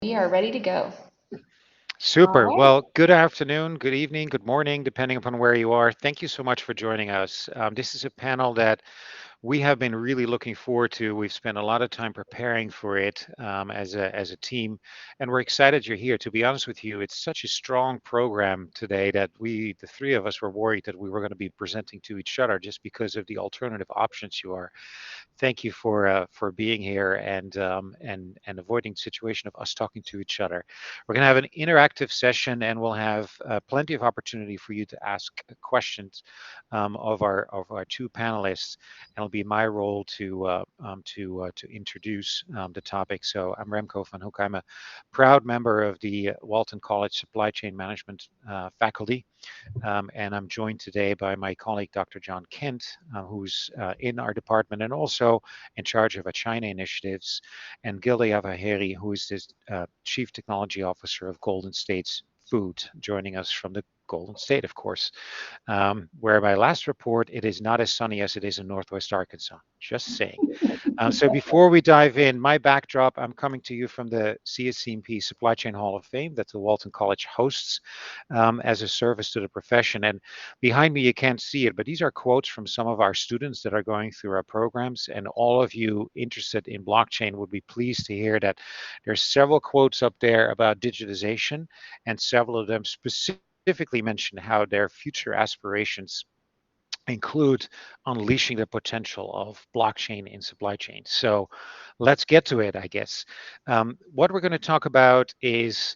We are ready to go. All Super. right. Well, good afternoon, good evening, good morning, depending upon where you are. Thank you so much for joining us. This is a panel that we have been really looking forward to. We've spent a lot of time preparing for it as a team, and we're excited you're here. To be honest with you, it's such a strong program today that the three of us, were worried that we were going to be presenting to each other just because of the alternative options you are. Thank you for being here and avoiding the situation of us talking to each other. We're going to have an interactive session, and we'll have plenty of opportunity for you to ask questions of our two panelists. And it'll be my role to introduce the topic. So I'm Remco van Hoek. I'm a proud member of the Walton College Supply Chain Management faculty. And I'm joined today by my colleague, Dr. John Kent, who's in our department and also in charge of our China initiatives, and Gilda Yavaheri, who is the Chief Technology Officer of Golden State's Food, joining us from the Golden State, of course, where my last report, it is not as sunny as it is in Northwest Arkansas. Just saying. So before we dive in, my backdrop, I'm coming to you from the CSCMP Supply Chain Hall of Fame that the Walton College hosts as a service to the profession. And behind me, you can't see it, but these are quotes from some of our students that are going through our programs. And all of you interested in blockchain would be pleased to hear that there's several quotes up there about digitization, and several of them specifically mention how their future aspirations include unleashing the potential of blockchain in supply chain. So let's get to it, I guess. What we're going to talk about is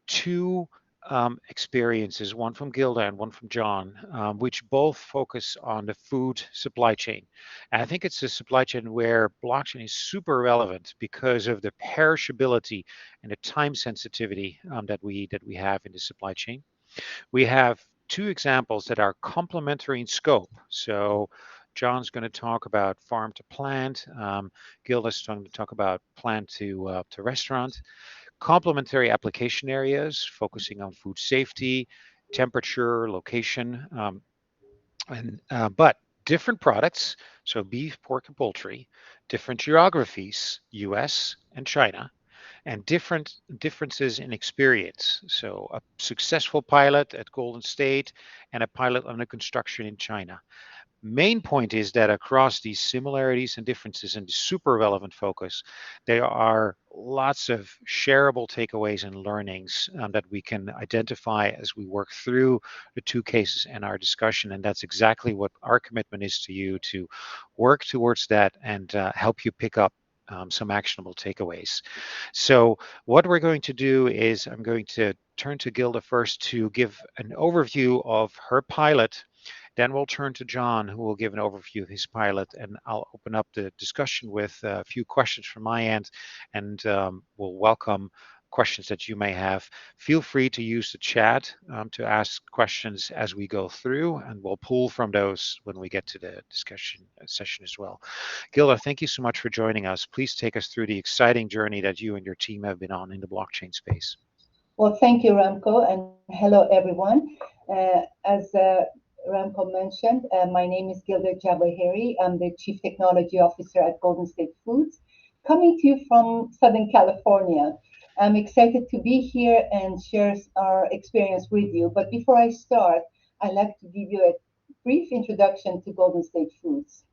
two experiences, one from Gilda and one from John, which both focus on the food supply chain. And I think it's a supply chain where blockchain is super relevant because of the perishability and the time sensitivity that we have in the supply chain. We have two examples that are complementary in scope. So John's going to talk about farm to plant. Gilda's going to talk about plant to restaurant. Complementary application areas focusing on food safety, temperature, location, but different products. So beef, pork, and poultry. Different geographies, U.S. and China, and differences in experience. So a successful pilot at Golden State and a pilot under construction in China. Main point is that across these similarities and differences and the super relevant focus, there are lots of shareable takeaways and learnings that we can identify as we work through the two cases in our discussion. And that's exactly what our commitment is to you, to work towards that and help you pick up some actionable takeaways. So what we're going to do is I'm going to turn to Gilda first to give an overview of her pilot. Then we'll turn to John, who will give an overview of his pilot, and I'll open up the discussion with a few questions from my end, and we'll welcome questions that you may have. Feel free to use the chat to ask questions as we go through, and we'll pull from those when we get to the discussion session as well. Gilda, thank you so much for joining us. Please take us through the exciting journey that you and your team have been on in the blockchain space. Well, thank you, Ramco, and hello, everyone. As Ramco mentioned, my name is Gilda Jabahiri. I'm the Chief Technology Officer at Golden State Foods, coming to you from Southern California. I'm excited to be here and share our experience with you. But before I start, I'd like to give you a brief introduction to Golden State Foods.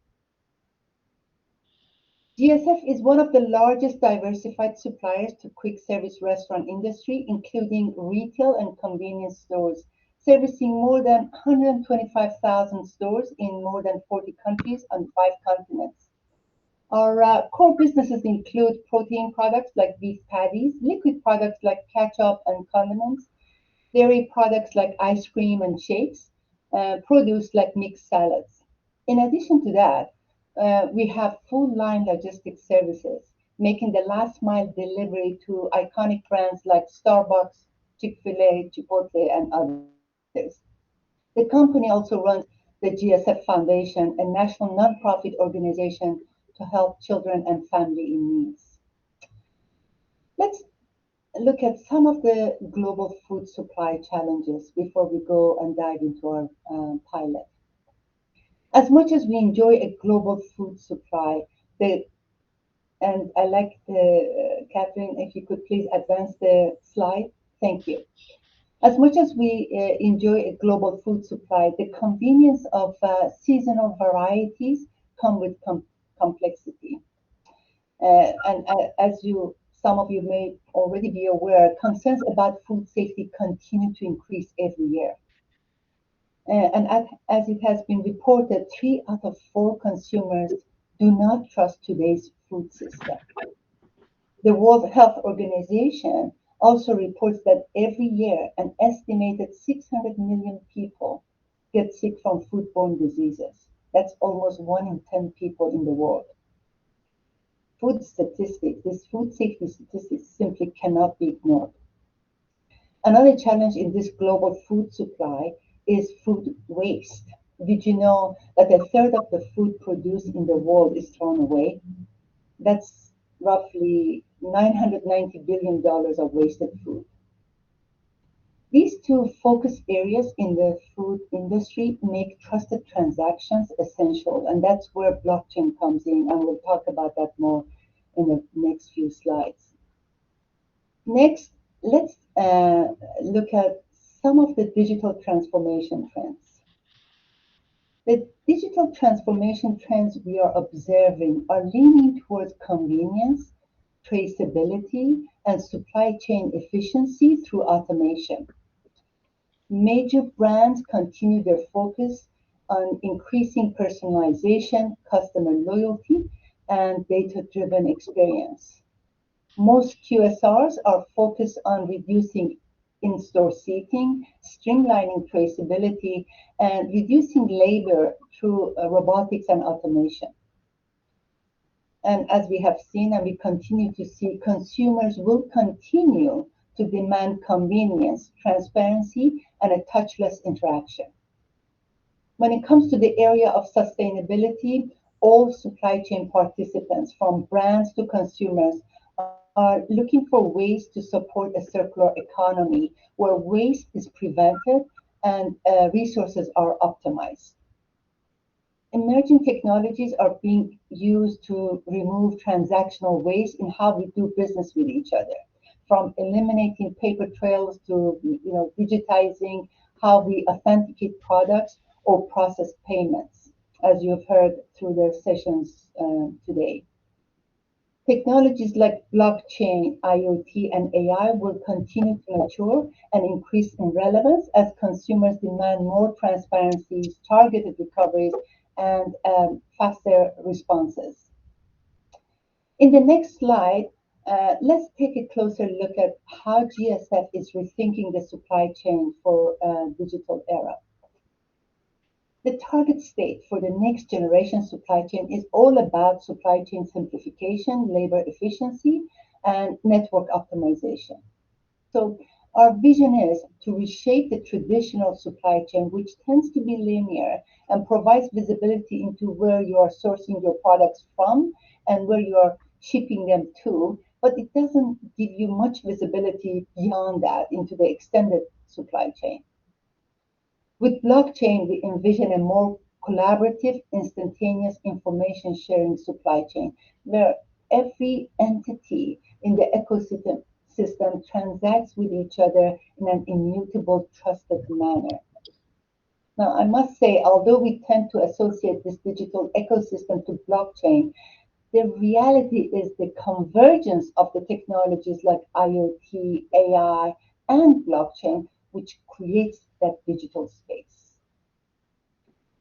GSF is one of the largest diversified suppliers to quick service restaurant industry, including retail and convenience stores, servicing more than 125,000 stores in more than 40 countries on 5 continents. Our core businesses include protein products like beef patties, liquid products like ketchup and condiments, dairy products like ice cream and shakes, produce like mixed salads. In addition to that, we have full line logistics services, making the last mile delivery to iconic brands like Starbucks, Chick fil A, Chipotle, and others. The company also runs the GSF Foundation, a national nonprofit organization to help children and family in needs. Let's look at some of the global food supply challenges before we go and dive into our pilot. As much as we enjoy a global food supply, the and I like the Catherine, if you could please advance the slide. Thank you. As much as we enjoy a global food supply, the convenience of seasonal varieties come with complexity. And as some of you may already be aware, concerns about food safety continue to increase every year. As it has been reported, 3 out of 4 consumers do not trust today's food system. The World Health Organization also reports that every year an estimated 600 million people get sick from foodborne diseases. That's almost 1 in 10 people in the world. These food safety statistics simply cannot be ignored. Another challenge in this global food supply is food waste. Did you know that a third of the food produced in the world is thrown away? That's roughly $990 billion of wasted food. These 2 focus areas in the food industry make trusted transactions essential, and that's where blockchain comes in, and we'll talk about that more in the next few slides. Next, let's look at some of the digital transformation trends. The digital transformation trends we are observing are leaning towards convenience, traceability, and supply chain efficiency through automation. Major brands continue their focus on increasing personalization, customer loyalty, and data-driven experience. Most QSRs are focused on reducing in-store seating, streamlining traceability, and reducing labor through robotics and automation. And as we have seen and we continue to see, consumers will continue to demand convenience, transparency, and a touchless interaction. When it comes to the area of sustainability, all supply chain participants, from brands to consumers, are looking for ways to support a circular economy where waste is prevented and resources are optimized. Emerging technologies are being used to remove transactional waste in how we do business with each other, from eliminating paper trails to digitizing how we authenticate products or process payments, as you've heard through the sessions today. Technologies like blockchain, IoT, and AI will continue to mature and increase in relevance as consumers demand more transparencies, targeted recoveries, and faster responses. In the next slide, let's take a closer look at how GSF is rethinking the supply chain for digital era. The target state for the next generation supply chain is all about supply chain simplification, labor efficiency, and network optimization. So our vision is to reshape the traditional supply chain, which tends to be linear and provides visibility into where you are sourcing your products from and where you are shipping them to, but it doesn't give you much visibility beyond that into the extended supply chain. With blockchain, we envision a more collaborative, instantaneous information sharing supply chain where every entity in the ecosystem transacts with each other in an immutable, trusted manner. Now, I must say, although we tend to associate this digital ecosystem to blockchain, the reality is the convergence of the technologies like IoT, AI, and blockchain, which creates that digital space.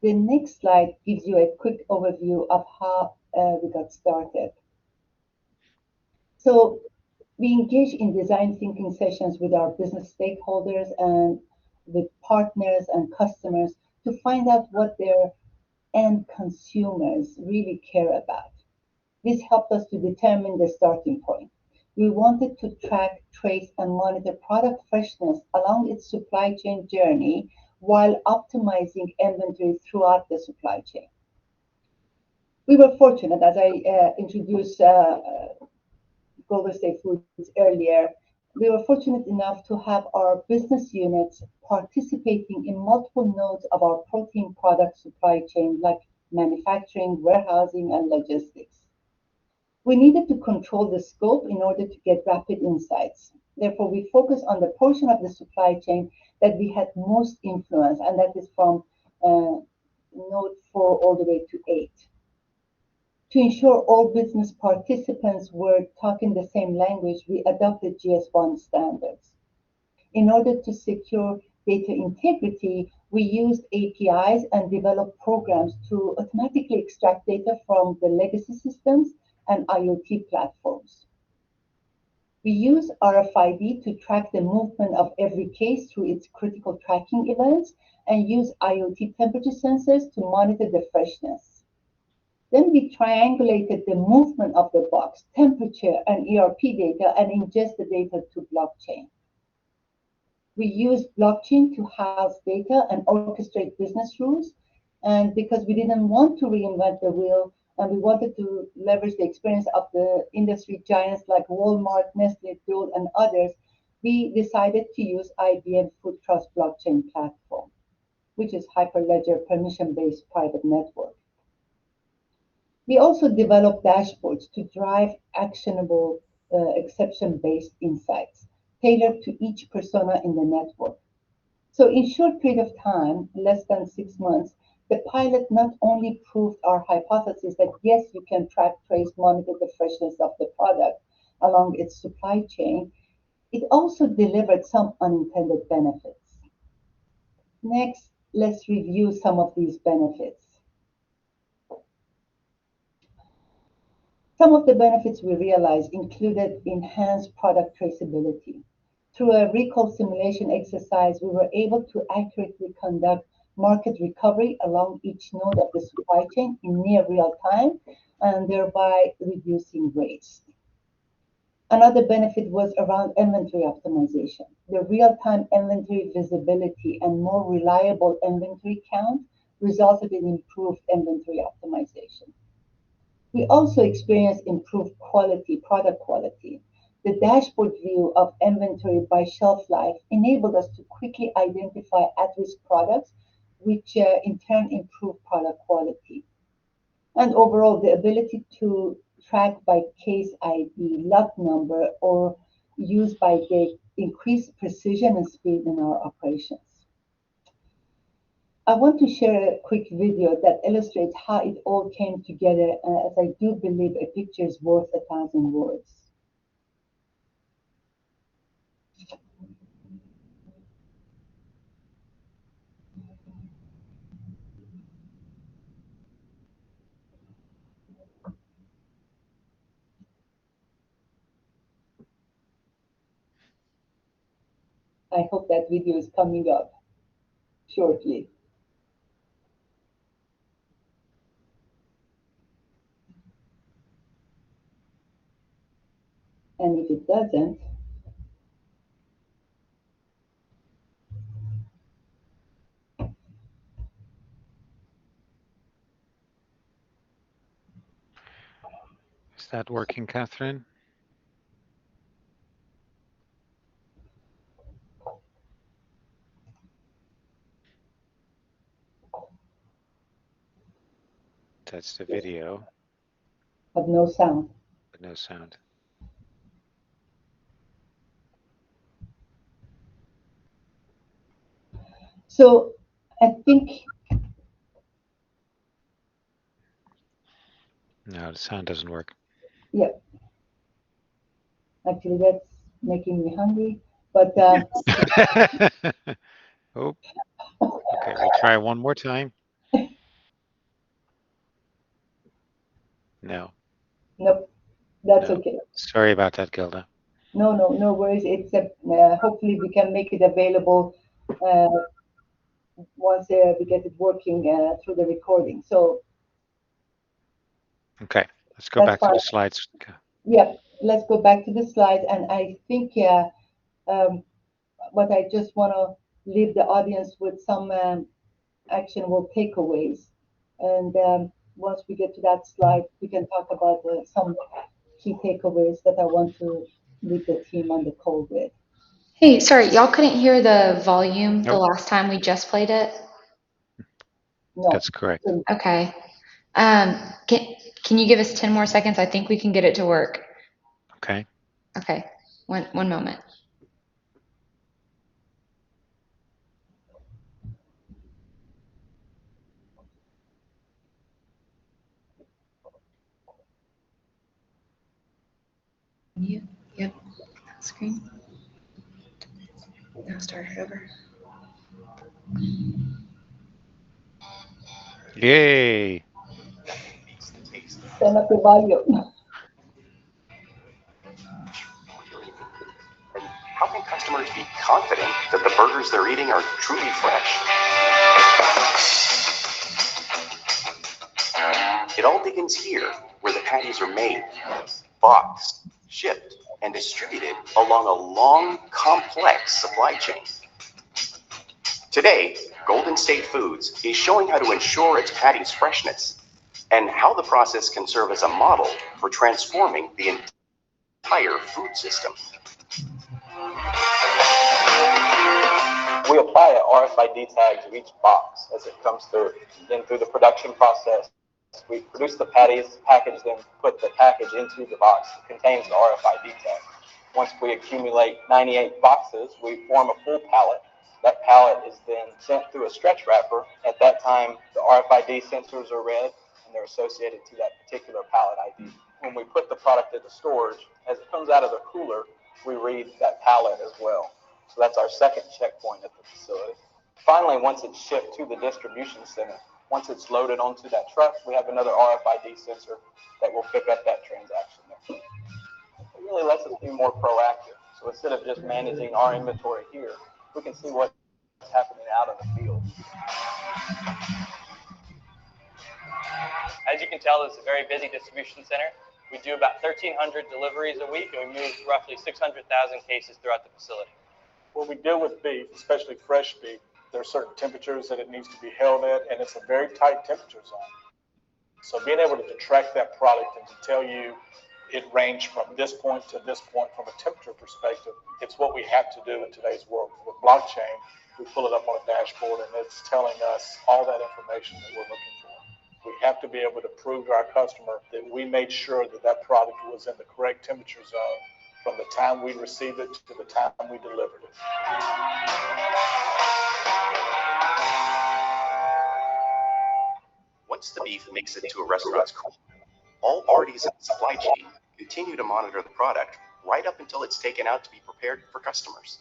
The next slide gives you a quick overview of how we got started. So we engage in design thinking sessions with our business stakeholders and with partners and customers to find out what their end consumers really care about. This helped us to determine the starting point. We wanted to track, trace, and monitor product freshness along its supply chain journey while optimizing inventory throughout the supply chain. We were fortunate, as I introduced Golden State Foods earlier, we were fortunate enough to have our business units participating in multiple nodes of our protein product supply chain, like manufacturing, warehousing, and logistics. We needed to control the scope in order to get rapid insights. Therefore, we focused on the portion of the supply chain that we had most influence, and that is from node 4 all the way to 8. To ensure all business participants were talking the same language, we adopted GS1 standards. In order to secure data integrity, we used APIs and developed programs to automatically extract data from the legacy systems and IoT platforms. We use RFID to track the movement of every case through its critical tracking events and use IoT temperature sensors to monitor the freshness. Then we triangulated the movement of the box, temperature, and ERP data and ingest the data to blockchain. We use blockchain to house data and orchestrate business rules. And because we didn't want to reinvent the wheel, and we wanted to leverage the experience of the industry giants like Walmart, Nestle, Dole, and others, we decided to use IBM Food Trust Blockchain Platform, which is Hyperledger permission-based private network. We also developed dashboards to drive actionable exception-based insights tailored to each persona in the network. So in short period of time, less than 6 months, the pilot not only proved our hypothesis that yes, you can track, trace, monitor the freshness of the product along its supply chain, it also delivered some unintended benefits. Next, let's review some of these benefits. Some of the benefits we realized included enhanced product traceability. Through a recall simulation exercise, we were able to accurately conduct market recovery along each node of the supply chain in near real time, and thereby reducing waste. Another benefit was around inventory optimization. The real-time inventory visibility and more reliable inventory count resulted in improved inventory optimization. We also experienced improved quality, product quality. The dashboard view of inventory by shelf life enabled us to quickly identify at-risk products, which in turn improved product quality. And overall, the ability to track by case ID, lot number, or use by date increased precision and speed in our operations. I want to share a quick video that illustrates how it all came together, as I do believe a picture is worth 1,000 words. I hope that video is coming up shortly. And if it doesn't, Is that working, Catherine? That's the video. But no sound. But no sound. So I think. No, the sound doesn't work. Yeah. Actually, that's making me hungry. But oh. Okay, we'll try one more time. No. Nope. That's No. okay. Sorry about that, Gilda. No worries. Except hopefully we can make it available once we get it working through the recording. So. Okay, let's go back to the slides. Okay. Yeah, let's go back to the slides. And I think what I just want to leave the audience with some actionable takeaways. And once we get to that slide, we can talk about some key takeaways that I want to leave the team on the call with. Hey, sorry, y'all couldn't hear the volume Nope. the last time we just played it? No. That's correct. Okay. Um, can you give us 10 more seconds? I think we can get it to work. Okay. Okay, one moment. Yep, screen. Now start it over. Yay. Turn up the volume. How can customers be confident that the burgers they're eating are truly fresh? It all begins here, where the patties are made, boxed, shipped, and distributed along a long, complex supply chain. Today, Golden State Foods is showing how to ensure its patties' freshness and how the process can serve as a model for transforming the entire food system. We apply an RFID tag to each box as it comes through. Then through the production process, we produce the patties, package them, put the package into the box that contains the RFID tag. Once we accumulate 98 boxes, we form a full pallet. That pallet is then sent through a stretch wrapper. At that time, the RFID sensors are read and they're associated to that particular pallet ID. When we put the product into storage, as it comes out of the cooler, we read that pallet as well. So that's our second checkpoint at the facility. Finally, once it's shipped to the distribution center, once it's loaded onto that truck, we have another RFID sensor that will pick up that transaction there. It really lets us be more proactive. So instead of just managing our inventory here, we can see what's happening out in the field. As you can tell, this is a very busy distribution center. We do about 1,300 deliveries a week, and we move roughly 600,000 cases throughout the facility. When we deal with beef, especially fresh beef, there are certain temperatures that it needs to be held at, and it's a very tight temperature zone. So being able to track that product and to tell you it ranged from this point to this point from a temperature perspective, it's what we have to do in today's world. With blockchain, we pull it up on a dashboard, and it's telling us all that information that we're looking for. We have to be able to prove to our customer that we made sure that that product was in the correct temperature zone from the time we received it to the time we delivered it. Once the beef makes it to a restaurant's cooler, all parties in the supply chain continue to monitor the product right up until it's taken out to be prepared for customers.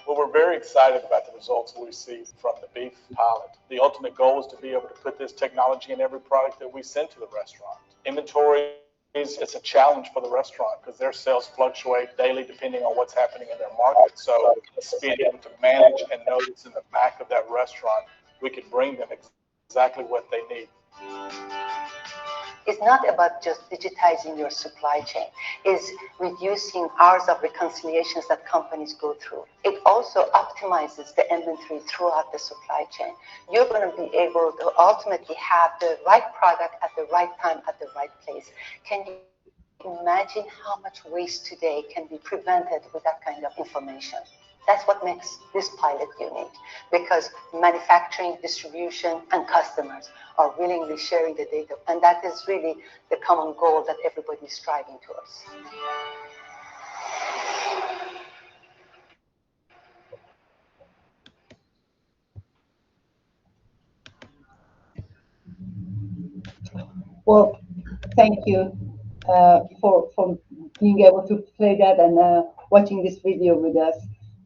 Well, we're very excited about the results we see from the beef pilot. The ultimate goal is to be able to put this technology in every product that we send to the restaurant. Inventory it's a challenge for the restaurant because their sales fluctuate daily depending on what's happening in their market. So being able to manage and know it's in the back of that restaurant, we can bring them exactly what they need. It's not about just digitizing your supply chain. It's reducing hours of reconciliations that companies go through. It also optimizes the inventory throughout the supply chain. You're going to be able to ultimately have the right product at the right time at the right place. Can you imagine how much waste today can be prevented with that kind of information? That's what makes this pilot unique, because manufacturing, distribution, and customers are willingly sharing the data. And that is really the common goal that everybody is striving towards. Well, thank you for being able to play that and watching this video with us.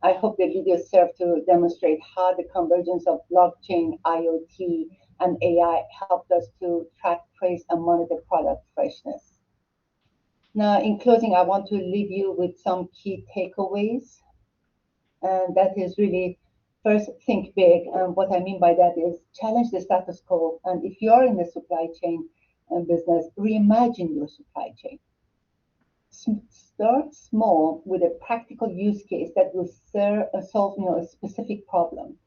I hope the video served to demonstrate how the convergence of blockchain, IoT, and AI helped us to track, trace, and monitor product freshness. Now, in closing, I want to leave you with some key takeaways. And that is really, first, think big. And what I mean by that is challenge the status quo. And if you're in the supply chain business, reimagine your supply chain. Start small with a practical use case that will solve a specific problem,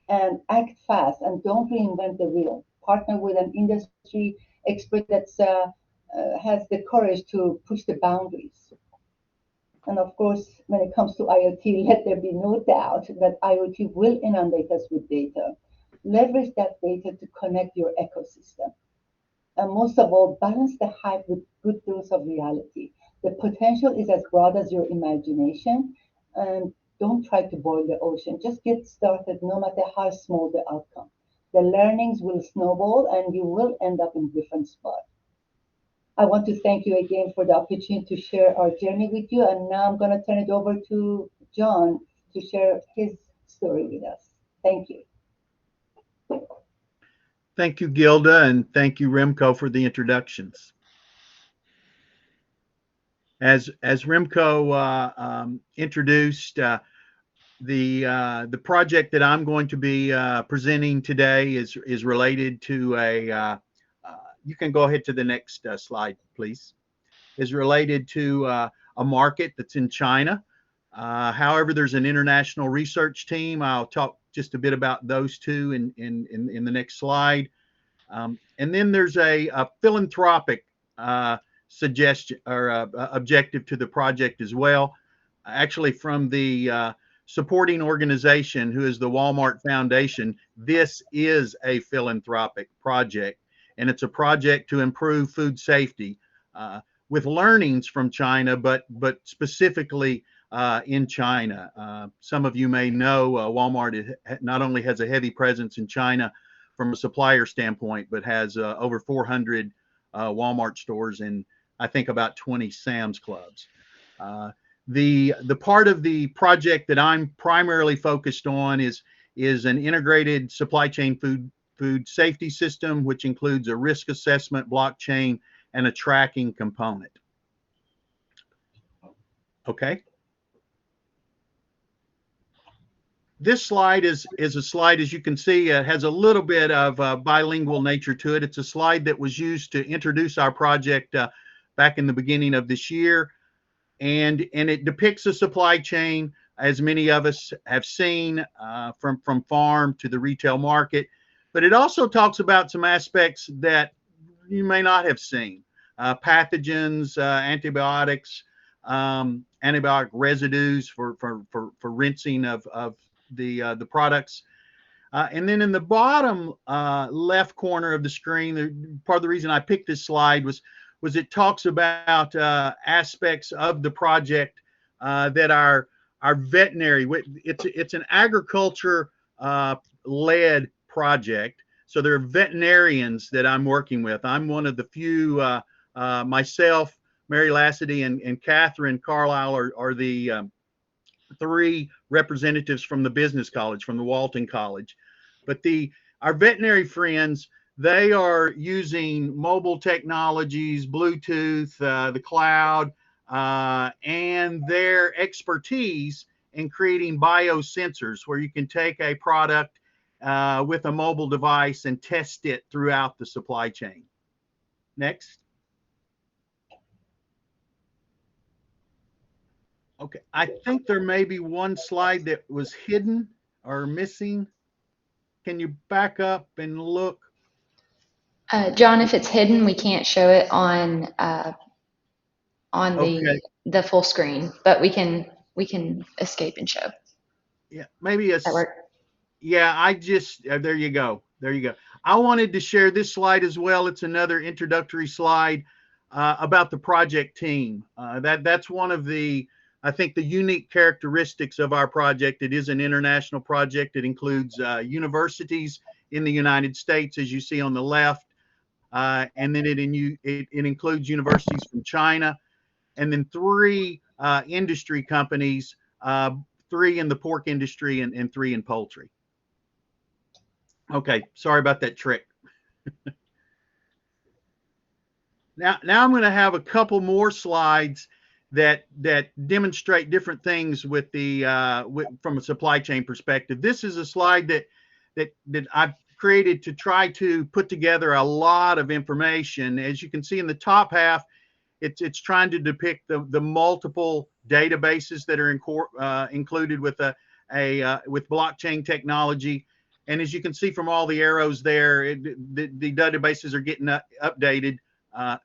and act fast and don't reinvent the wheel. Partner with an industry expert that has the courage to push the boundaries. And of course, when it comes to IoT, let there be no doubt that IoT will inundate us with data. Leverage that data to connect your ecosystem. And most of all, balance the hype with good dose of reality. The potential is as broad as your imagination, and don't try to boil the ocean. Just get started, no matter how small the outcome. The learnings will snowball, and you will end up in different spots. I want to thank you again for the opportunity to share our journey with you. And now I'm going to turn it over to John to share his story with us. Thank you. Thank you, Gilda, and thank you, Remco, for the introductions. As Remco introduced, the project that I'm going to be presenting today is related to a. You can go ahead to the next slide, please. Is related to a market that's in China. However, there's an international research team. I'll talk just a bit about those two in the next slide. And then there's a philanthropic suggestion or objective to the project as well. Actually, from the supporting organization, who is the Walmart Foundation, this is a philanthropic project, and it's a project to improve food safety with learnings from China, but specifically in China. Some of you may know Walmart not only has a heavy presence in China from a supplier standpoint, but has over 400 Walmart stores and I think about 20 Sam's Clubs. The part of the project that I'm primarily focused on is an integrated supply chain food safety system, which includes a risk assessment, blockchain, and a tracking component. Okay. This slide is a slide, as you can see, has a little bit of bilingual nature to it. It's a slide that was used to introduce our project back in the beginning of this year. And it depicts a supply chain, as many of us have seen, from farm to the retail market. But it also talks about some aspects that you may not have seen. Pathogens, antibiotics, antibiotic residues for rinsing of the products. And then in the bottom left corner of the screen, part of the reason I picked this slide was it talks about aspects of the project that are veterinary. It's an agriculture led project. So there are veterinarians that I'm working with. I'm one of the few, myself, Mary Lassity, and Catherine Carlisle are the three representatives from the business college, from the Walton College. But our veterinary friends, they are using mobile technologies, Bluetooth, the cloud, and their expertise in creating biosensors where you can take a product with a mobile device and test it throughout the supply chain. Next. Okay, I think there may be one slide that was hidden or missing. Can you back up and look? John, if it's hidden, we can't show it on Okay. the full screen, but we can escape and show. Yeah, maybe That work? Yeah, I just there you go. There you go. I wanted to share this slide as well. It's another introductory slide about the project team. That's one of the, I think, the unique characteristics of our project. It is an international project. It includes universities in the United States, as you see on the left, and then it includes universities from China, and then three industry companies, 3 in the pork industry and 3 in poultry. Okay, sorry about that trick. Now I'm going to have a couple more slides that demonstrate different things with the from a supply chain perspective. This is a slide that I've created to try to put together a lot of information. As you can see in the top half, it's trying to depict the multiple databases that are included with with blockchain technology. And as you can see from all the arrows there, the databases are getting updated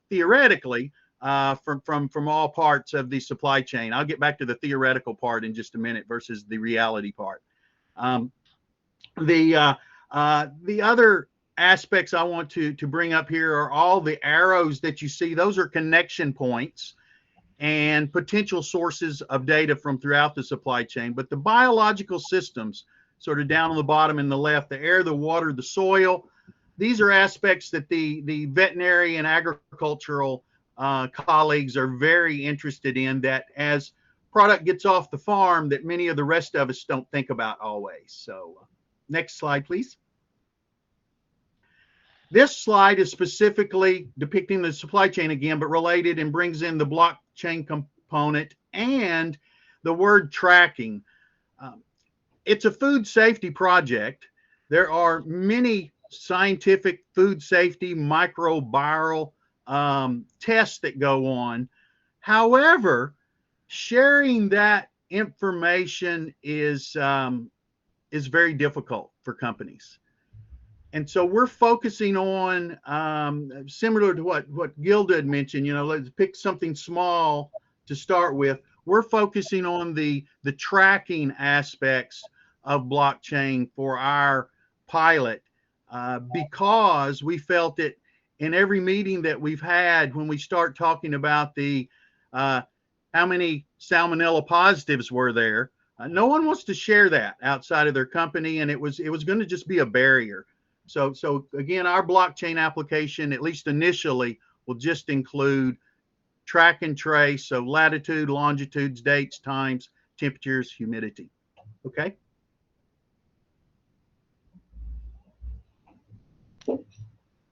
theoretically from all parts of the supply chain. I'll get back to the theoretical part in just a minute versus the reality part. The other aspects I want to bring up here are all the arrows that you see. Those are connection points and potential sources of data from throughout the supply chain. But the biological systems, sort of down on the bottom in the left, the air, the water, the soil, these are aspects that the veterinary and agricultural colleagues are very interested in, that as product gets off the farm, that many of the rest of us don't think about always. So next slide, please. This slide is specifically depicting the supply chain again, but related, and brings in the blockchain component and the word tracking. It's a food safety project. There are many scientific food safety microbial tests that go on. However, sharing that information is very difficult for companies. And so we're focusing on, similar to what Gilda had mentioned, you know, let's pick something small to start with. We're focusing on the tracking aspects of blockchain for our pilot, because we felt it in every meeting that we've had when we start talking about the how many salmonella positives were there. No one wants to share that outside of their company, and it was going to just be a barrier. So again, our blockchain application, at least initially, will just include track and trace, so latitude, longitudes, dates, times, temperatures, humidity. Okay.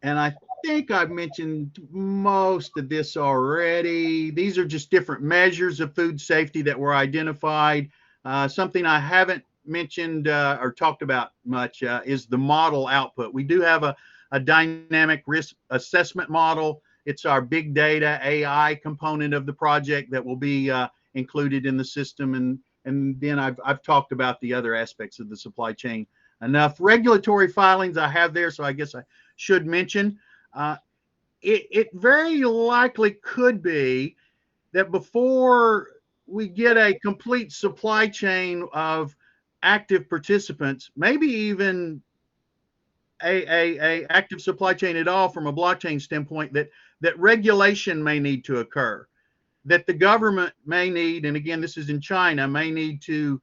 And I think I've mentioned most of this already. These are just different measures of food safety that were identified. Something I haven't mentioned or talked about much is the model output. We do have a dynamic risk assessment model. It's our big data AI component of the project that will be included in the system. And then I've talked about the other aspects of the supply chain enough. Regulatory filings I have there, so I guess I should mention. It very likely could be that before we get a complete supply chain of active participants, maybe even a active supply chain at all from a blockchain standpoint, that regulation may need to occur, that the government may need, and again, this is in China, may need to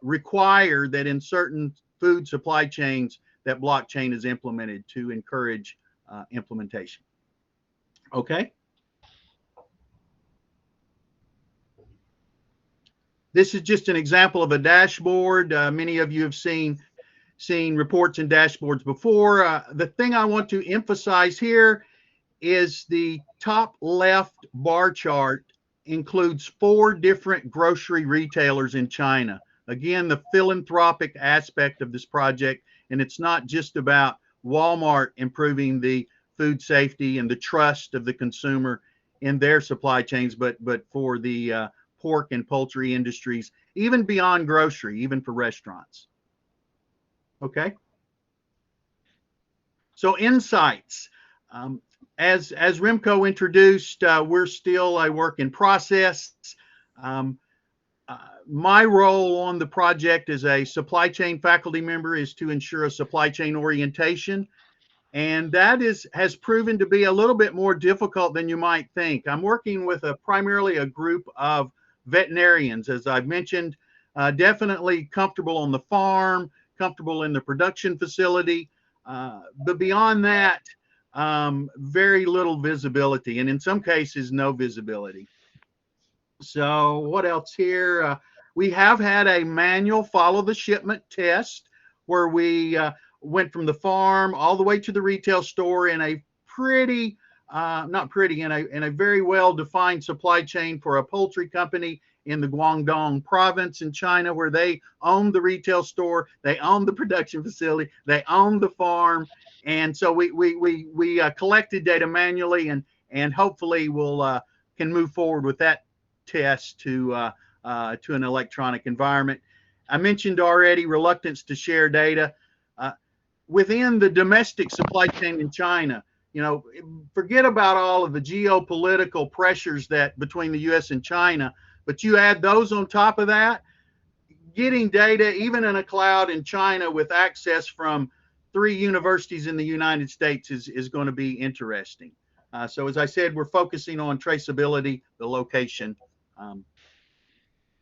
require that in certain food supply chains that blockchain is implemented to encourage implementation. Okay. This is just an example of a dashboard. Many of you have seen reports and dashboards before. The thing I want to emphasize here is the top left bar chart includes 4 different grocery retailers in China. Again, the philanthropic aspect of this project, and it's not just about Walmart improving the food safety and the trust of the consumer in their supply chains, but for the pork and poultry industries, even beyond grocery, even for restaurants. Okay. So insights. As Remco introduced, we're still a work in process. My role on the project as a supply chain faculty member is to ensure a supply chain orientation. And that has proven to be a little bit more difficult than you might think. I'm working with primarily a group of veterinarians, as I've mentioned, definitely comfortable on the farm, comfortable in the production facility. But beyond that, very little visibility, and in some cases, no visibility. So what else here? We have had a manual follow the shipment test where we went from the farm all the way to the retail store in a pretty, not pretty, in a very well-defined supply chain for a poultry company in the Guangdong province in China, where they own the retail store, they own the production facility, they own the farm. And so we collected data manually, and hopefully we'll can move forward with that test to an electronic environment. I mentioned already reluctance to share data within the domestic supply chain in China. You know, forget about all of the geopolitical pressures that between the U.S. and China, but you add those on top of that, getting data, even in a cloud in China with access from 3 universities in the United States is going to be interesting. So as I said, we're focusing on traceability, the location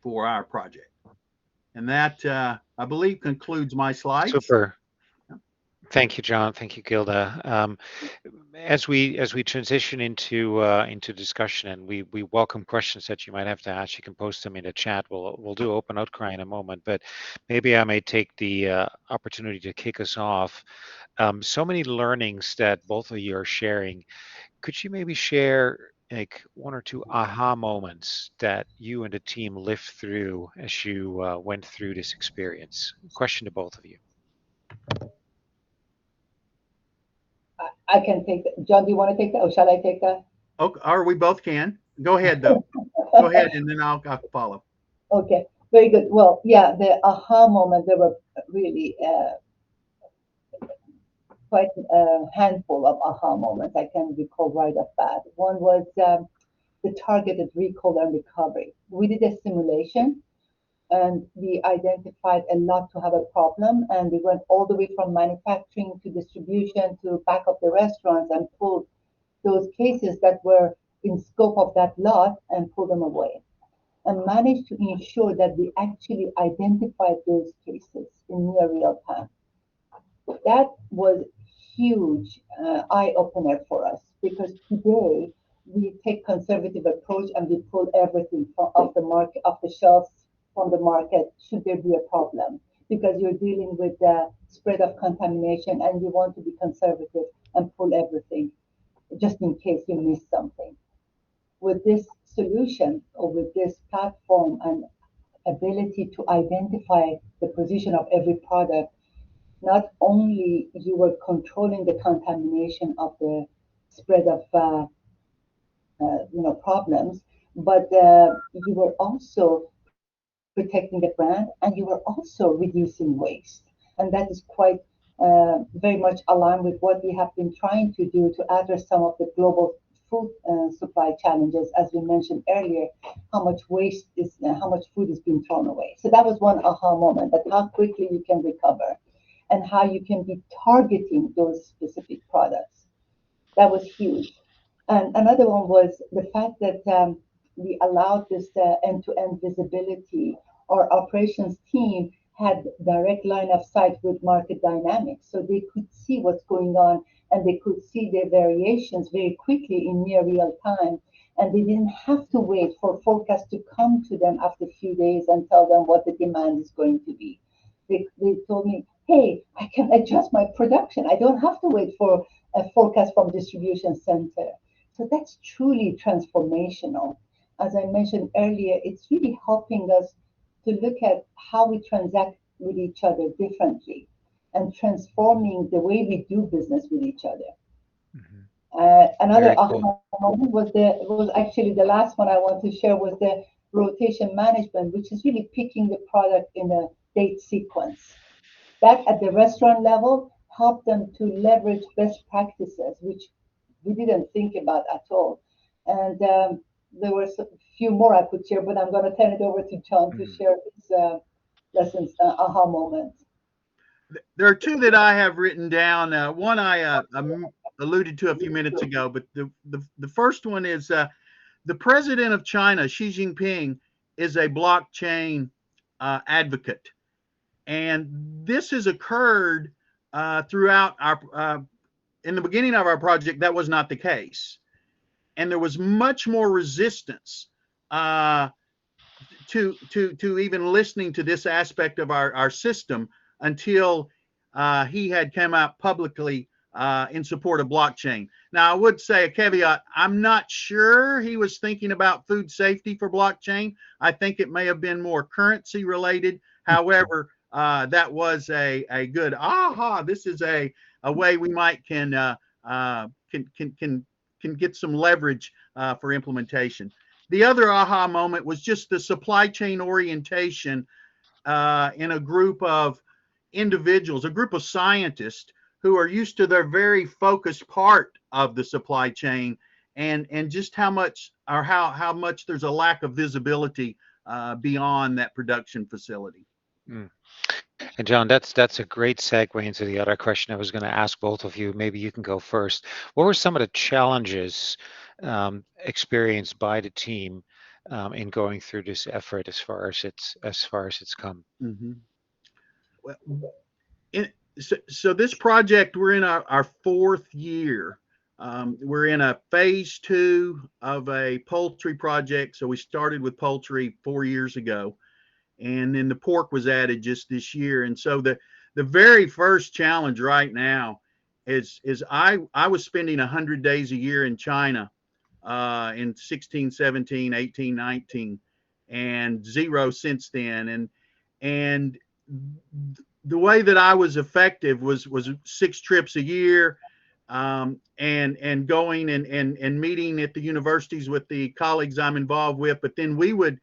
for our project. And that, I believe, concludes my slides. Super. Thank you, John. Thank you, Gilda. As we transition into discussion, and we welcome questions that you might have to ask, you can post them in the chat. We'll do open outcry in a moment, but maybe I may take the opportunity to kick us off. So many learnings that both of you are sharing. Could you maybe share like 1 or 2 aha moments that you and the team lived through as you went through this experience? Question to both of you. I can take that. John, do you want to take that, or shall I take that? Oh, or we both can. Go ahead, though. Go ahead, and then I'll follow. Okay, very good. Well, yeah, the aha moment, there were really quite a handful of aha moments I can recall right off bat. One was the targeted recall and recovery. We did a simulation, and we identified a lot to have a problem, and we went all the way from manufacturing to distribution to back of the restaurants and pulled those cases that were in scope of that lot and pulled them away, and managed to ensure that we actually identified those cases in near real time. That was huge eye-opener for us, because today we take conservative approach and we pull everything off the market, off the shelves, from the market, should there be a problem, because you're dealing with the spread of contamination and you want to be conservative and pull everything just in case you miss something. With this solution, or with this platform and ability to identify the position of every product, not only you were controlling the contamination of the spread of problems, but you were also protecting the brand, and you were also reducing waste. And that is quite very much aligned with what we have been trying to do to address some of the global food supply challenges, as we mentioned earlier, how much food is being thrown away. So that was one aha moment, that how quickly you can recover and how you can be targeting those specific products. That was huge. And another one was the fact that we allowed this end-to-end visibility. Our operations team had direct line of sight with market dynamics, so they could see what's going on, and they could see the variations very quickly in near real time. And they didn't have to wait for forecast to come to them after a few days and tell them what the demand is going to be. They told me, hey, I can adjust my production. I don't have to wait for a forecast from distribution center. So that's truly transformational. As I mentioned earlier, it's really helping us to look at how we transact with each other differently and transforming the way we do business with each other. Another aha moment was actually the last one I want to share, was the rotation management, which is really picking the product in a date sequence. That at the restaurant level helped them to leverage best practices, which we didn't think about at all. And there were a few more I could share, but I'm going to turn it over to John to share his lessons, aha moments. There are 2 that I have written down. One I alluded to a few minutes ago, but the first one is the president of China, Xi Jinping, is a blockchain advocate. And this has occurred throughout our, in the beginning of our project, that was not the case. And there was much more resistance to even listening to this aspect of our system until he had come out publicly in support of blockchain. Now, I would say a caveat, I'm not sure he was thinking about food safety for blockchain. I think it may have been more currency related. However, that was a good aha. This is a way we might can get some leverage for implementation. The other aha moment was just the supply chain orientation in a group of individuals, a group of scientists who are used to their very focused part of the supply chain, and just how much there's a lack of visibility beyond that production facility. Mm. And John, that's a great segue into the other question I was going to ask both of you. Maybe you can go first. What were some of the challenges experienced by the team in going through this effort as far as it's come? Mhm. Well, so this project, we're in our fourth year. We're in a phase 2 of a poultry project. So we started with poultry 4 years ago, and then the pork was added just this year. And so the very first challenge right now is I was spending 100 days a year in China in 16, 17, 18, 19, and 0 since then. And the way that I was effective was 6 trips a year, and going and meeting at the universities with the colleagues I'm involved with. But then we would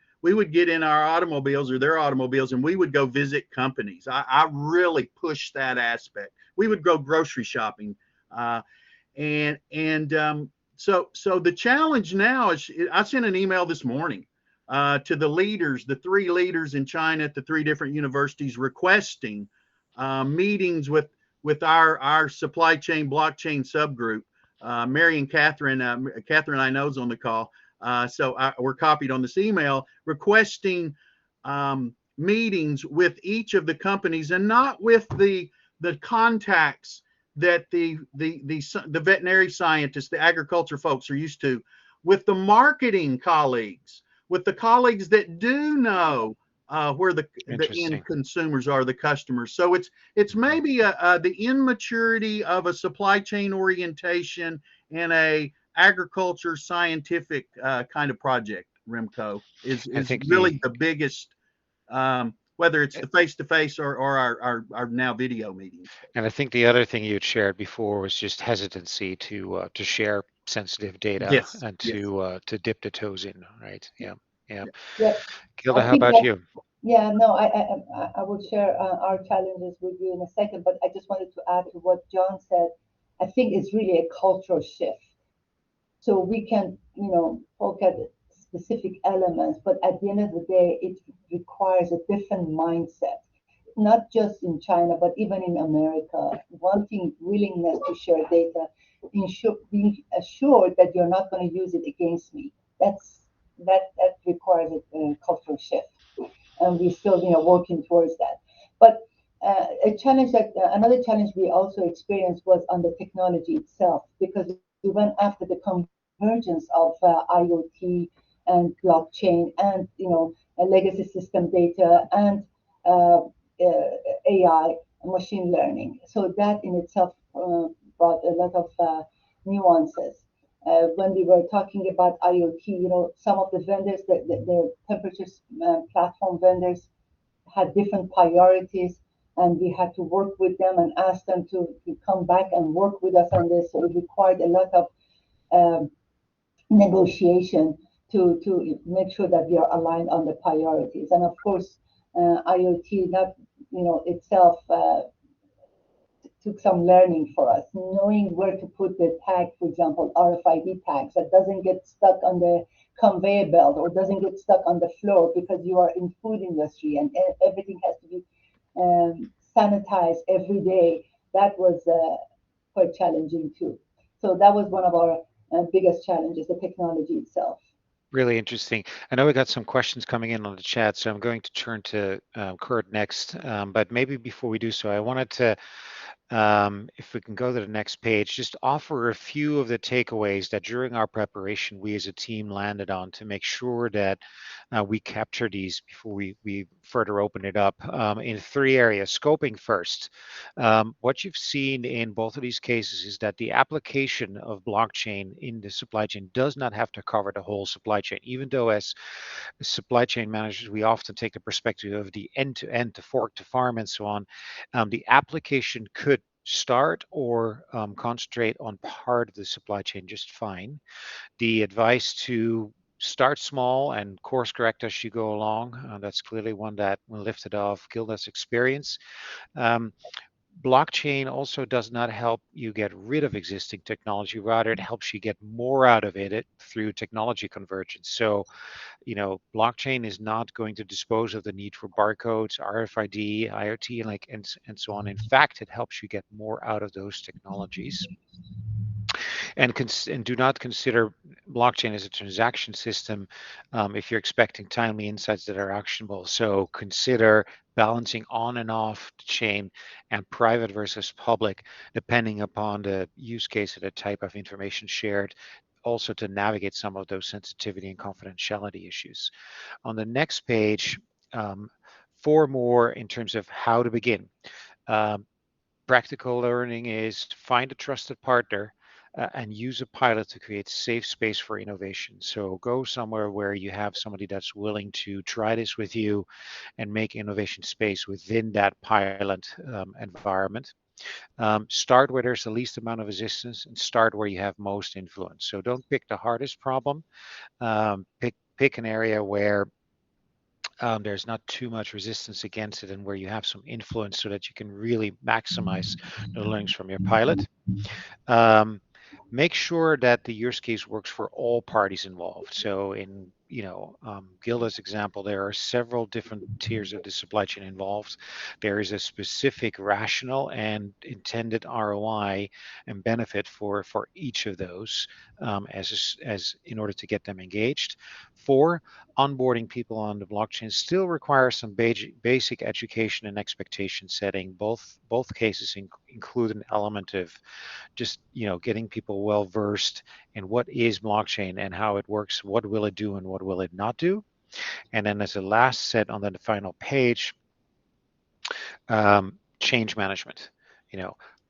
get in our automobiles or their automobiles, and we would go visit companies. I really pushed that aspect. We would go grocery shopping, so the challenge now is, I sent an email this morning to the leaders, the 3 leaders in China at the 3 different universities, requesting meetings with our supply chain blockchain subgroup. Mary and Catherine I know is on the call, so we're copied on this email, requesting meetings with each of the companies, and not with the contacts that the veterinary scientists, the agriculture folks are used to, with the marketing colleagues, with the colleagues that do know where the end consumers are, the customers. So it's maybe the immaturity of a supply chain orientation and a agriculture scientific kind of project. Remco is really the biggest, whether it's the face-to-face or our now video meetings. And I think the other thing you had shared before was just hesitancy to share sensitive data, yes, and to dip the toes in, right? Yeah. I Gilda, how think about you? Yeah, no, I will share our challenges with you in a second, but I just wanted to add to what John said. I think it's really a cultural shift. So we can, poke at specific elements, but at the end of the day, it requires a different mindset, not just in China, but even in America, wanting willingness to share data, being assured that you're not going to use it against me. That requires a cultural shift, and we're still, working towards that. But another challenge we also experienced was on the technology itself, because we went after the convergence of IoT and blockchain and legacy system data and AI and machine learning. So that in itself brought a lot of nuances. When we were talking about IoT, some of the vendors, the temperature platform vendors, had different priorities, and we had to work with them and ask them to come back and work with us on this. So it required a lot of negotiation to make sure that we are aligned on the priorities. And of course, IoT, not itself, took some learning for us, knowing where to put the tag, for example, RFID tags, that doesn't get stuck on the conveyor belt or doesn't get stuck on the floor, because you are in food industry and everything has to be sanitized every day. That was quite challenging too. So that was one of our biggest challenges, the technology itself. Really interesting. I know we got some questions coming in on the chat, so I'm going to turn to Kurt next. But maybe before we do so, I wanted to, if we can go to the next page, just offer a few of the takeaways that during our preparation we as a team landed on to make sure that we capture these before we further open it up, in 3 areas. Scoping first. What you've seen in both of these cases is that the application of blockchain in the supply chain does not have to cover the whole supply chain, even though as supply chain managers we often take the perspective of the end-to-end, to fork to farm and so on. The application could start or concentrate on part of the supply chain just fine. The advice to start small and course correct as you go along, that's clearly one that, when lifted off Gilda's experience. blockchain also does not help you get rid of existing technology. Rather, it helps you get more out of it through technology convergence. So, blockchain is not going to dispose of the need for barcodes, RFID, IoT, and so on. In fact, it helps you get more out of those technologies. And do not consider blockchain as a transaction system if you're expecting timely insights that are actionable. So consider balancing on and off the chain and private versus public, depending upon the use case or the type of information shared, also to navigate some of those sensitivity and confidentiality issues. On the next page, 4 more in terms of how to begin. Practical learning is find a trusted partner and use a pilot to create safe space for innovation. So go somewhere where you have somebody that's willing to try this with you and make innovation space within that pilot environment. Start where there's the least amount of resistance and start where you have most influence. So don't pick the hardest problem. Pick an area where there's not too much resistance against it and where you have some influence so that you can really maximize the learnings from your pilot. Make sure that the use case works for all parties involved. So in Gilda's example, there are several different tiers of the supply chain involved. There is a specific rational and intended ROI and benefit for each of those as in order to get them engaged. 4, onboarding people on the blockchain still requires some basic education and expectation setting. Both cases include an element of just getting people well versed in what is blockchain and how it works, what will it do and what will it not do. And then as a last set on the final page, change management.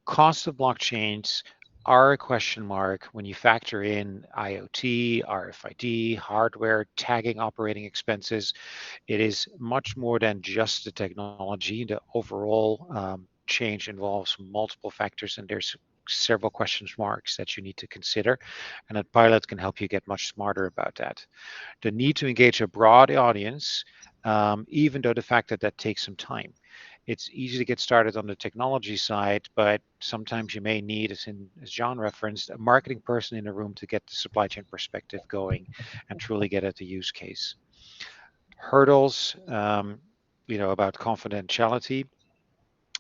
Cost of blockchains are a question mark when you factor in IoT, RFID, hardware, tagging, operating expenses. It is much more than just the technology. The overall change involves multiple factors, and there's several question marks that you need to consider, and a pilot can help you get much smarter about that. The need to engage a broad audience, even though the fact that takes some time. It's easy to get started on the technology side, but sometimes you may need, as John referenced, a marketing person in the room to get the supply chain perspective going and truly get at the use case. Hurdles, about confidentiality.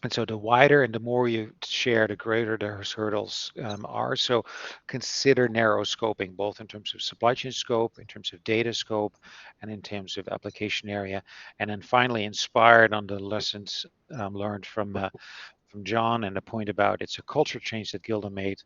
And so the wider and the more you share, the greater those hurdles are. So consider narrow scoping, both in terms of supply chain scope, in terms of data scope, and in terms of application area. And then finally, inspired on the lessons learned from John and the point about it's a culture change that Gilda made.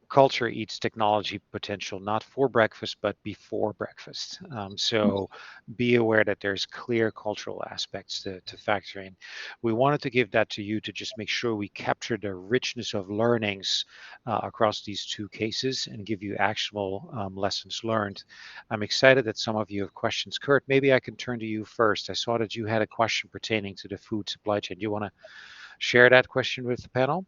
Culture eats technology potential, not for breakfast, but before breakfast. So be aware that there's clear cultural aspects to factor in. We wanted to give that to you to just make sure we capture the richness of learnings across these 2 cases and give you actionable lessons learned. I'm excited that some of you have questions. Kurt, maybe I can turn to you first. I saw that you had a question pertaining to the food supply chain. Do you want to share that question with the panel?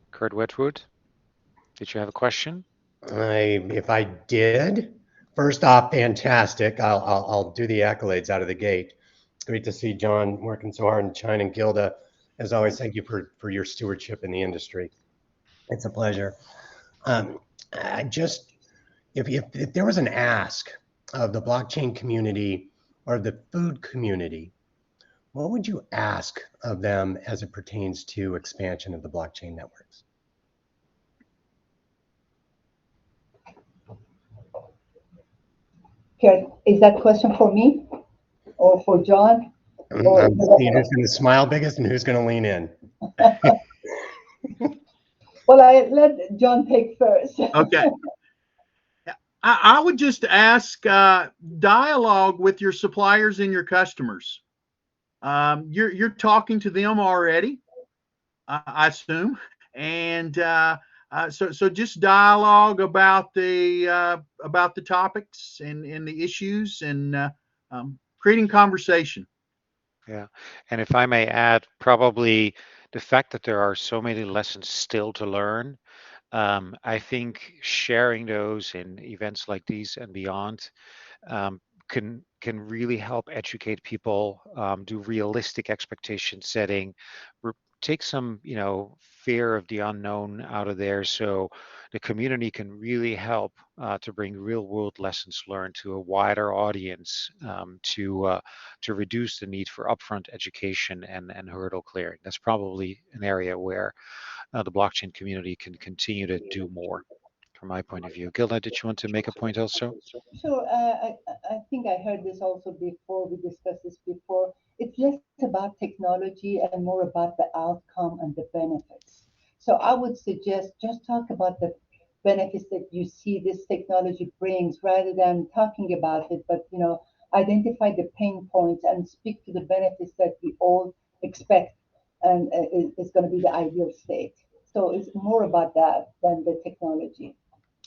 Kurt Wetwood, did you have a question? If I did, first off, fantastic. I'll do the accolades out of the gate. Great to see John working so hard in China, and Gilda, as always, thank you for your stewardship in the industry. It's a pleasure. If there was an ask of the blockchain community or the food community, what would you ask of them as it pertains to expansion of the blockchain networks? Okay, is that question for me or for John? I'm seeing who's going to smile biggest and who's going to lean in. Well, I let John take first. Okay. I would just ask dialogue with your suppliers and your customers. You're talking to them already, I assume, and so just dialogue about the topics and the issues and creating conversation. Yeah, and if I may add, probably the fact that there are so many lessons still to learn. I think sharing those in events like these and beyond can really help educate people, do realistic expectation setting, take some, fear of the unknown out of there, so the community can really help to bring real world lessons learned to a wider audience, to reduce the need for upfront education and hurdle clearing. That's probably an area where the blockchain community can continue to do more, from my point of view. Gilda, did you want to make a point also? Sure. I think I heard this also before. We discussed this before. It's less about technology and more about the outcome and the benefits. So I would suggest just talk about the benefits that you see this technology brings rather than talking about it, but identify the pain points and speak to the benefits that we all expect and is going to be the ideal state. So it's more about that than the technology.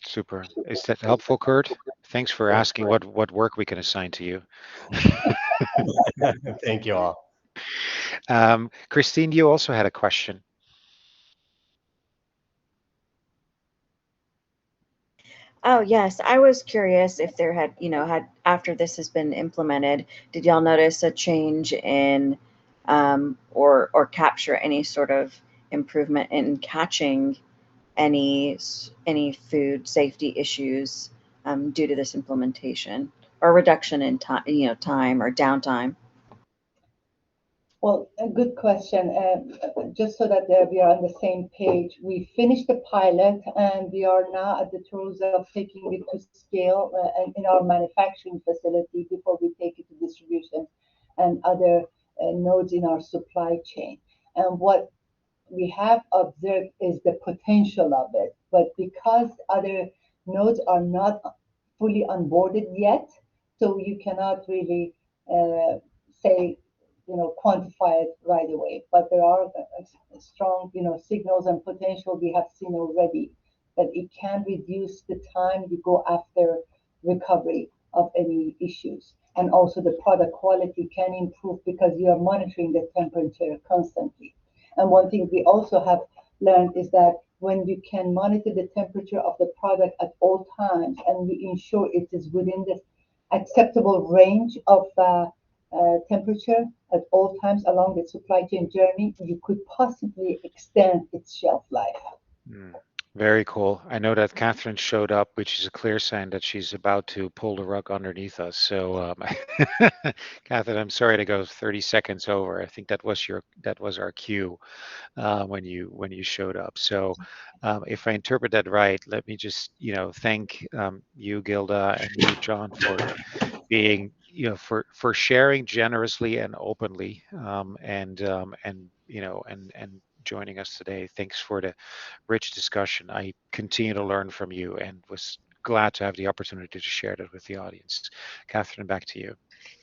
Super. Is that helpful, Kurt? Thanks for asking what work we can assign to you. Thank you all. Christine, you also had a question. Oh, yes. I was curious if there had after this has been implemented, did y'all notice a change in or capture any sort of improvement in catching any food safety issues due to this implementation, or reduction in time, time or downtime? Well, a good question. Just so that we are on the same page, we finished the pilot and we are now at the throes of taking it to scale in our manufacturing facility before we take it to distribution and other nodes in our supply chain. And what we have observed is the potential of it. But because other nodes are not fully onboarded yet, so you cannot really say, quantify it right away. But there are strong, signals and potential we have seen already that it can reduce the time you go after recovery of any issues. And also the product quality can improve because you are monitoring the temperature constantly. And one thing we also have learned is that when you can monitor the temperature of the product at all times and you ensure it is within the acceptable range of temperature at all times along the supply chain journey, you could possibly extend its shelf life. Very cool. I know that Catherine showed up, which is a clear sign that she's about to pull the rug underneath us. So, Catherine, I'm sorry to go 30 seconds over. I think that was our cue when you showed up. So, if I interpret that right, let me just thank you, Gilda, and you, John, for being for sharing generously and openly, and joining us today. Thanks for the rich discussion. I continue to learn from you and was glad to have the opportunity to share that with the audience. Catherine, back to you.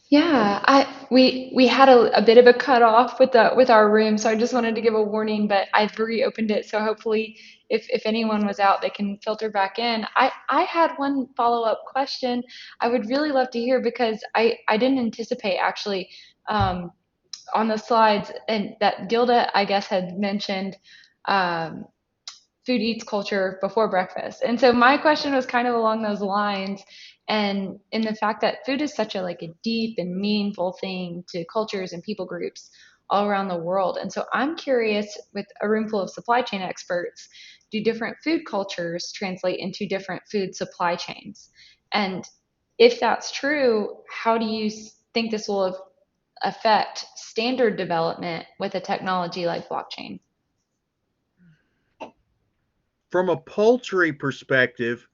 Yeah, we had a bit of a cutoff with our room, so I just wanted to give a warning, but I've reopened it, so hopefully if anyone was out, they can filter back in. I had one follow-up question I would really love to hear, because I didn't anticipate actually on the slides, and that Gilda, I guess, had mentioned food eats culture before breakfast. And so my question was kind of along those lines, and in the fact that food is such a deep and meaningful thing to cultures and people groups all around the world. And so I'm curious, with a room full of supply chain experts, do different food cultures translate into different food supply chains? And if that's true, how do you think this will affect standard development with a technology like blockchain? From a poultry perspective,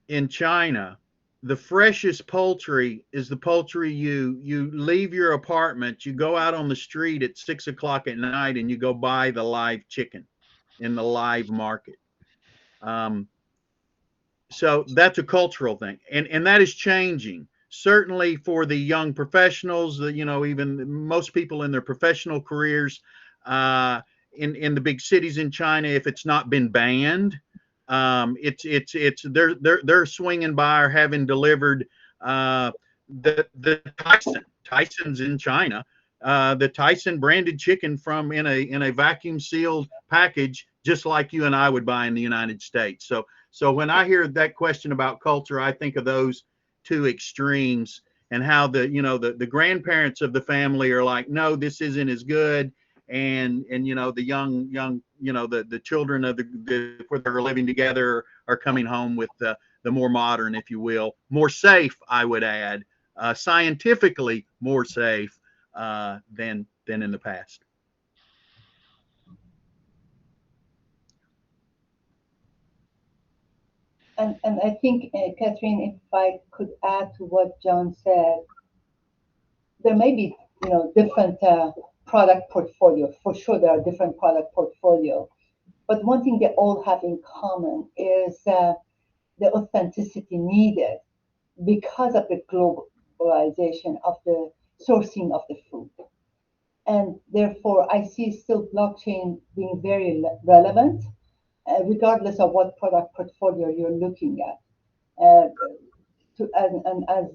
in China, the freshest poultry is the poultry you leave your apartment, you go out on the street at 6 o'clock at night, and you go buy the live chicken in the live market. So that's a cultural thing, and that is changing. Certainly for the young professionals, even most people in their professional careers, in the big cities in China, if it's not been banned, they're swinging by or having delivered the Tyson's in China, the Tyson branded chicken from in a vacuum sealed package, just like you and I would buy in the United States. So when I hear that question about culture, I think of those two extremes, and how the grandparents of the family are like, no, this isn't as good, and the young the children of the where they're living together are coming home with the more modern, if you will, more safe, I would add, scientifically more safe than in the past. And I think, Catherine, if I could add to what John said, there may be, different product portfolio. For sure, there are different product portfolio. But one thing they all have in common is the authenticity needed because of the globalization of the sourcing of the food. And therefore, I see still blockchain being very relevant, regardless of what product portfolio you're looking at. And as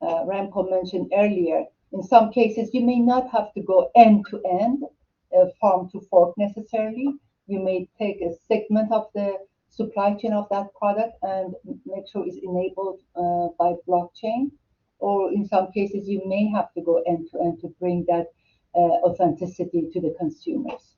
Remco mentioned earlier, in some cases, you may not have to go end to end, farm to fork necessarily. You may take a segment of the supply chain of that product and make sure it's enabled by blockchain. Or in some cases, you may have to go end to end to bring that authenticity to the consumers.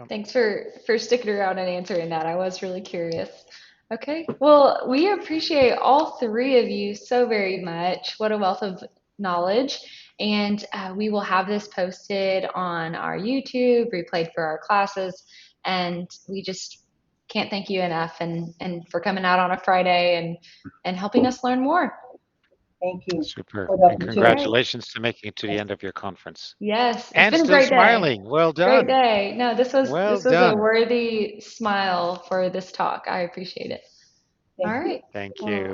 Thanks for sticking around and answering that. I was really curious. Okay, well, we appreciate all three of you so very much. What a wealth of knowledge. And we will have this posted on our YouTube, replayed for our classes. And we just can't thank you enough and for coming out on a Friday and helping us learn more. Thank you. Super. And congratulations to making it to the end of your conference. Yes, it's and been a still great smiling. day. Well done. Great day. No, this was well this was done. a worthy smile for this talk. I appreciate it. All right. Thank you.